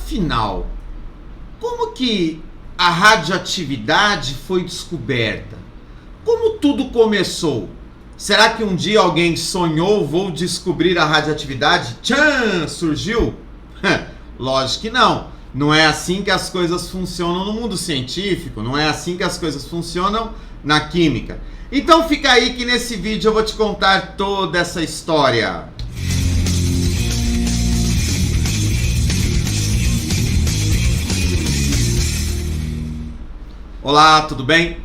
Afinal, como que a radioatividade foi descoberta? Como tudo começou? Será que um dia alguém sonhou, vou descobrir a radioatividade? Tchan! Surgiu? Lógico que não. Não é assim que as coisas funcionam no mundo científico, não é assim que as coisas funcionam na química. Então fica aí que nesse vídeo eu vou te contar toda essa história. Olá, tudo bem?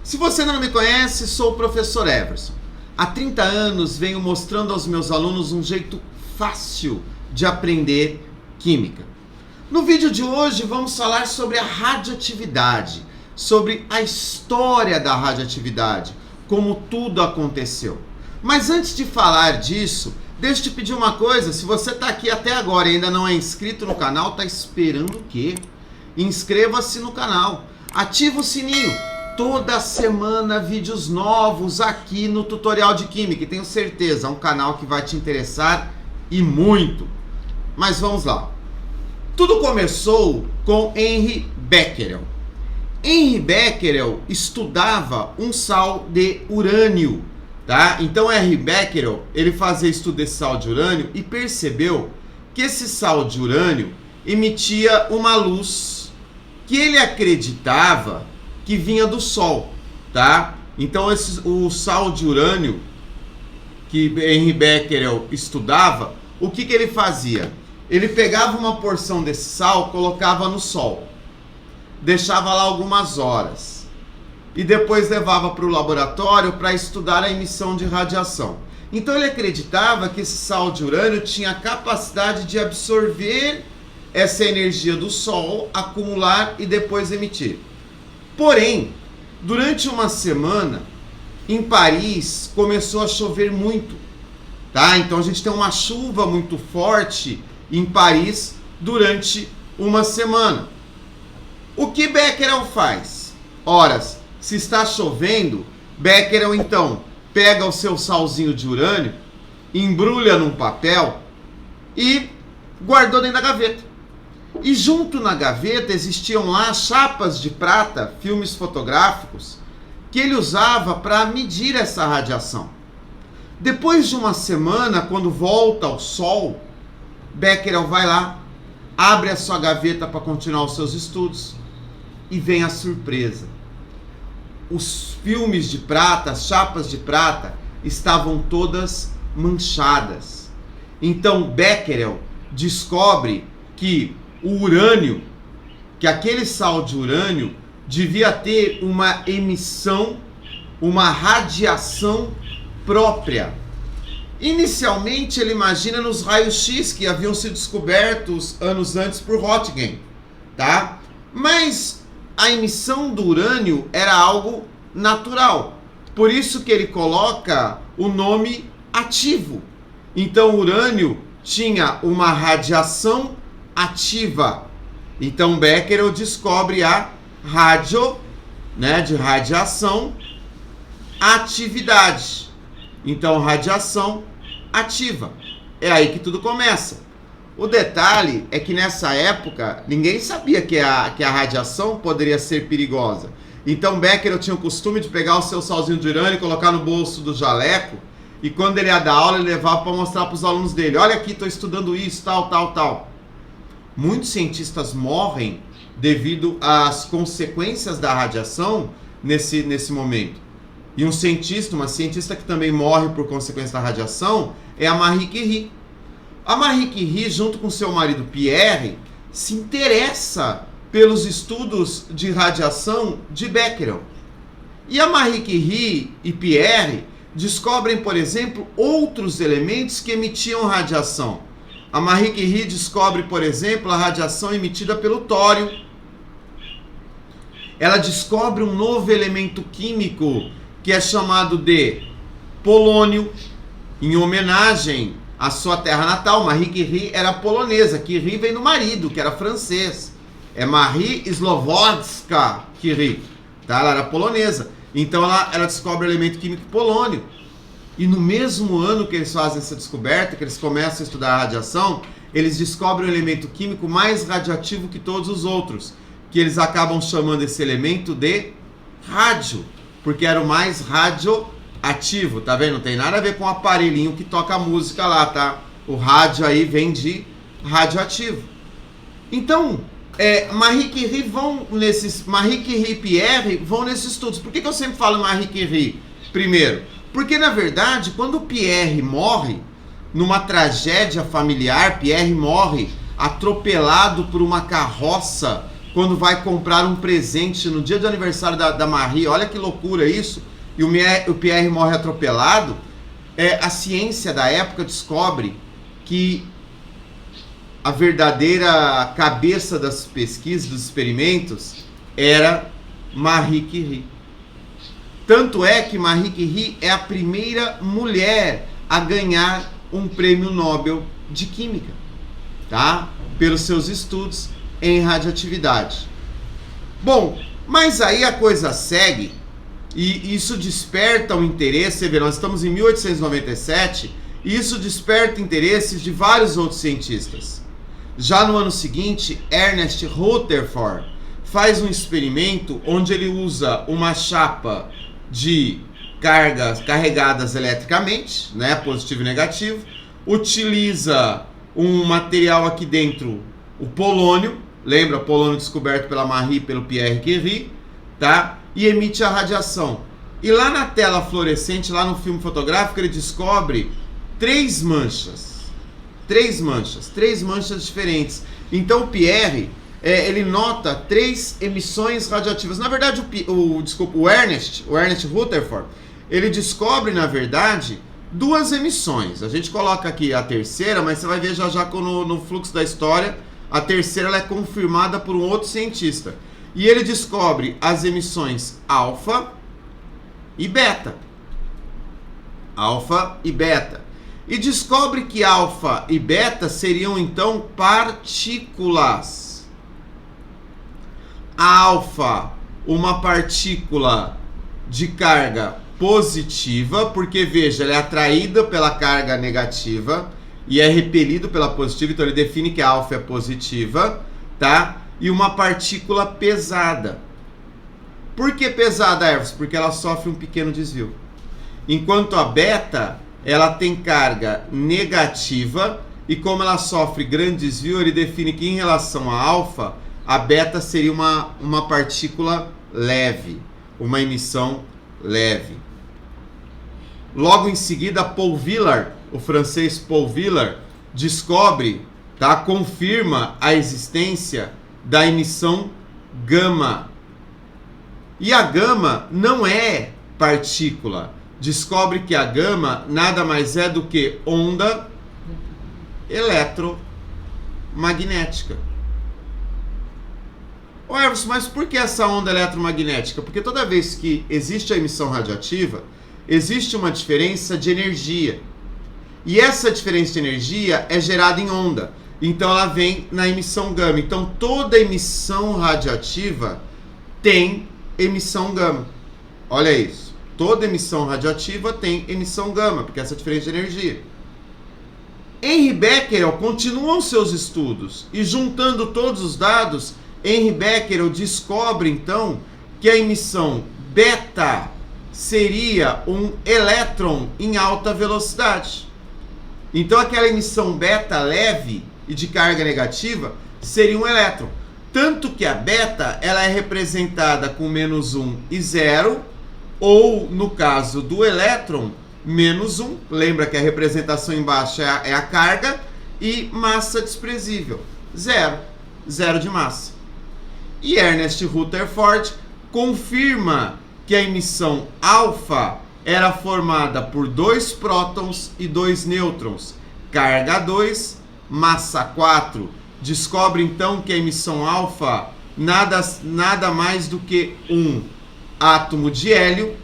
Se você não me conhece, sou o professor Everson. Há 30 anos venho mostrando aos meus alunos um jeito fácil de aprender química. No vídeo de hoje vamos falar sobre a radioatividade, sobre a história da radioatividade, como tudo aconteceu. Mas antes de falar disso, deixa eu te pedir uma coisa, se você está aqui até agora e ainda não é inscrito no canal, está esperando o quê? Inscreva-se no canal, ativa o sininho, toda semana vídeos novos aqui no Tutorial de Química, e tenho certeza, é um canal que vai te interessar e muito. Mas vamos lá. Tudo começou com Henri Becquerel. Henri Becquerel estudava um sal de urânio, tá? Então Henri Becquerel, ele fazia estudo desse sal de urânio e percebeu que esse sal de urânio emitia uma luz que ele acreditava que vinha do Sol, tá? Então o sal de urânio que Henri Becquerel estudava, o que ele fazia? Ele pegava uma porção desse sal, colocava no Sol, deixava lá algumas horas e depois levava para o laboratório para estudar a emissão de radiação. Então ele acreditava que esse sal de urânio tinha a capacidade de absorver essa energia do Sol, acumular e depois emitir. Porém, durante uma semana, em Paris, começou a chover muito, tá? Então a gente tem uma chuva muito forte em Paris durante uma semana. O que Becquerel faz? Ora, se está chovendo, Becquerel então pega o seu salzinho de urânio, embrulha num papel e guardou dentro da gaveta. E junto na gaveta existiam lá chapas de prata, filmes fotográficos, que ele usava para medir essa radiação. Depois de uma semana, quando volta ao Sol, Becquerel vai lá, abre a sua gaveta para continuar os seus estudos e vem a surpresa. Os filmes de prata, as chapas de prata, estavam todas manchadas. Então Becquerel descobre que o urânio, que aquele sal de urânio devia ter uma emissão, uma radiação própria. Inicialmente ele imagina nos raios-x que haviam sido descobertos anos antes por Röntgen, tá? Mas a emissão do urânio era algo natural. Por isso que ele coloca o nome ativo. Então o urânio tinha uma radiação ativa. Então Becquerel descobre a de radiação, atividade. Então, radiação ativa. É aí que tudo começa. O detalhe é que nessa época, ninguém sabia que a radiação poderia ser perigosa. Então, Becquerel tinha o costume de pegar o seu salzinho de urânio e colocar no bolso do jaleco. E quando ele ia dar aula, ele levava para mostrar para os alunos dele. Olha aqui, estou estudando isso, tal. Muitos cientistas morrem devido às consequências da radiação nesse momento. E uma cientista que também morre por consequência da radiação é a Marie Curie. A Marie Curie, junto com seu marido Pierre, se interessa pelos estudos de radiação de Becquerel. E a Marie Curie e Pierre descobrem, por exemplo, outros elementos que emitiam radiação. A Marie Curie descobre, por exemplo, a radiação emitida pelo tório. Ela descobre um novo elemento químico que é chamado de polônio, em homenagem à sua terra natal. Marie Curie era polonesa, Curie vem do marido, que era francês. É Marie Slowodska Curie, tá? Ela era polonesa. Então ela descobre o elemento químico polônio. E no mesmo ano que eles fazem essa descoberta, que eles começam a estudar a radiação, eles descobrem o elemento químico mais radioativo que todos os outros, que eles acabam chamando esse elemento de rádio, porque era o mais radioativo, tá vendo? Não tem nada a ver com o aparelhinho que toca a música lá, tá? O rádio aí vem de radioativo. Então, Marie Curie e Pierre vão nesses estudos. Por que eu sempre falo Marie Curie primeiro? Porque, na verdade, quando o Pierre morre, numa tragédia familiar, Pierre morre atropelado por uma carroça quando vai comprar um presente no dia do aniversário da Marie. Olha que loucura isso. E o Pierre morre atropelado. A ciência da época descobre que a verdadeira cabeça das pesquisas, dos experimentos, era Marie Curie. Tanto é que Marie Curie é a primeira mulher a ganhar um prêmio Nobel de Química, tá? Pelos seus estudos em radioatividade. Bom, mas aí a coisa segue e isso desperta o interesse. Você vê, nós estamos em 1897 e isso desperta interesses de vários outros cientistas. Já no ano seguinte, Ernest Rutherford faz um experimento onde ele usa uma chapa de cargas carregadas eletricamente, né, positivo e negativo, utiliza um material aqui dentro, o polônio, lembra, polônio descoberto pela Marie e pelo Pierre Curie, tá? E emite a radiação. E lá na tela fluorescente, lá no filme fotográfico, ele descobre três manchas diferentes. Então o Pierre, ele nota 3 emissões radioativas. Na verdade, o Ernest Rutherford, ele descobre, na verdade, 2 emissões. A gente coloca aqui a terceira, mas você vai ver já no fluxo da história, a terceira ela é confirmada por um outro cientista. E ele descobre as emissões alfa e beta. Alfa e beta. E descobre que alfa e beta seriam então partículas. A alfa, uma partícula de carga positiva, porque veja, ela é atraída pela carga negativa e é repelido pela positiva, então ele define que a alfa é positiva, tá? E uma partícula pesada. Por que pesada, Ervas? Porque ela sofre um pequeno desvio. Enquanto a beta, ela tem carga negativa e como ela sofre grande desvio, ele define que em relação à alfa, a beta seria uma partícula leve, uma emissão leve. Logo em seguida, Paul Villard, o francês Paul Villard, descobre, tá, confirma a existência da emissão gama. E a gama não é partícula. Descobre que a gama nada mais é do que onda eletromagnética. Ô Everson, mas por que essa onda eletromagnética? Porque toda vez que existe a emissão radioativa, existe uma diferença de energia. E essa diferença de energia é gerada em onda. Então ela vem na emissão gama. Então toda emissão radioativa tem emissão gama. Olha isso. Toda emissão radioativa tem emissão gama, porque essa é a diferença de energia. Henri Becquerel continua os seus estudos e juntando todos os dados, Henri Becquerel descobre então que a emissão beta seria um elétron em alta velocidade. Então aquela emissão beta leve e de carga negativa seria um elétron. Tanto que a beta ela é representada com -1 e 0, ou no caso do elétron, -1, lembra que a representação embaixo é a carga, e massa desprezível, 0 de massa. E Ernest Rutherford confirma que a emissão alfa era formada por 2 prótons e 2 nêutrons, carga 2, massa 4. Descobre então que a emissão alfa nada mais do que um átomo de hélio,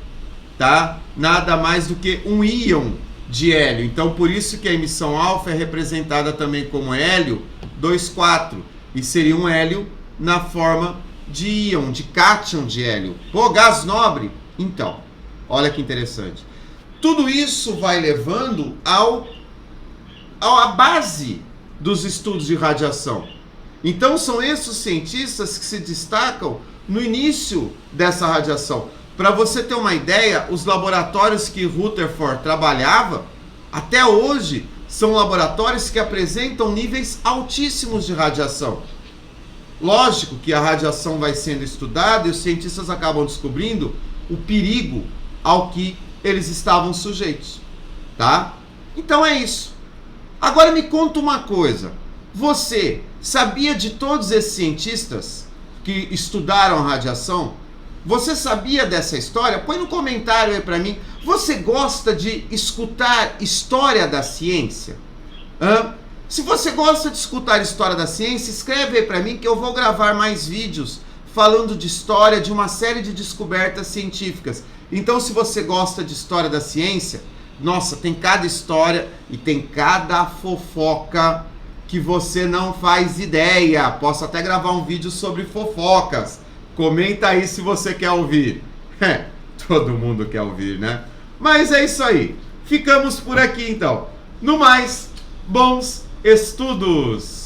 tá? Nada mais do que um íon de hélio. Então por isso que a emissão alfa é representada também como hélio 2,4 e seria um hélio na forma de íon, de cátion de hélio. Pô, gás nobre? Então, olha que interessante. Tudo isso vai levando à base dos estudos de radiação. Então são esses cientistas que se destacam no início dessa radiação. Para você ter uma ideia, os laboratórios que Rutherford trabalhava, até hoje, são laboratórios que apresentam níveis altíssimos de radiação. Lógico que a radiação vai sendo estudada e os cientistas acabam descobrindo o perigo ao que eles estavam sujeitos, tá? Então é isso. Agora me conta uma coisa. Você sabia de todos esses cientistas que estudaram a radiação? Você sabia dessa história? Põe no comentário aí pra mim. Você gosta de escutar história da ciência? Se você gosta de escutar história da ciência, escreve aí pra mim que eu vou gravar mais vídeos falando de história de uma série de descobertas científicas. Então, se você gosta de história da ciência, nossa, tem cada história e tem cada fofoca que você não faz ideia. Posso até gravar um vídeo sobre fofocas. Comenta aí se você quer ouvir. Todo mundo quer ouvir, né? Mas é isso aí. Ficamos por aqui então. No mais, bons estudos!